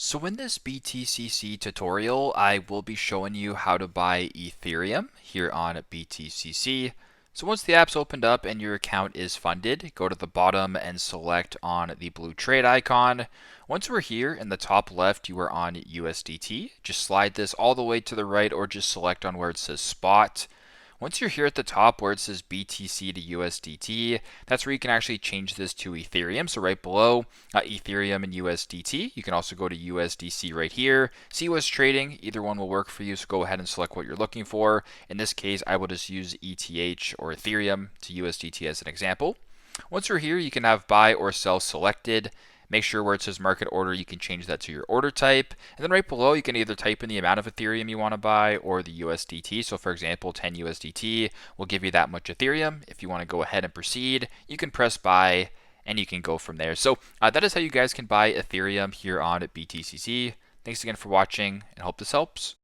So in this BTCC tutorial, I will be showing you how to buy Ethereum here on BTCC. So once the app's opened up and your account is funded, go to the bottom and select on the blue trade icon. Once we're here in the top left, you are on USDT. Just slide this all the way to the right or just select on where it says spot. Once you're here at the top where it says BTC to USDT, that's where you can actually change this to Ethereum. So right below Ethereum and USDT, you can also go to USDC right here. See what's trading. Either one will work for you. So go ahead and select what you're looking for. In this case, I will just use ETH or Ethereum to USDT as an example. Once you're here, you can have buy or sell selected. Make sure where it says market order, you can change that to your order type. And then right below, you can either type in the amount of Ethereum you want to buy or the USDT. So for example, 10 USDT will give you that much Ethereum. If you want to go ahead and proceed, you can press buy and you can go from there. So that is how you guys can buy Ethereum here on BTCC. Thanks again for watching and hope this helps.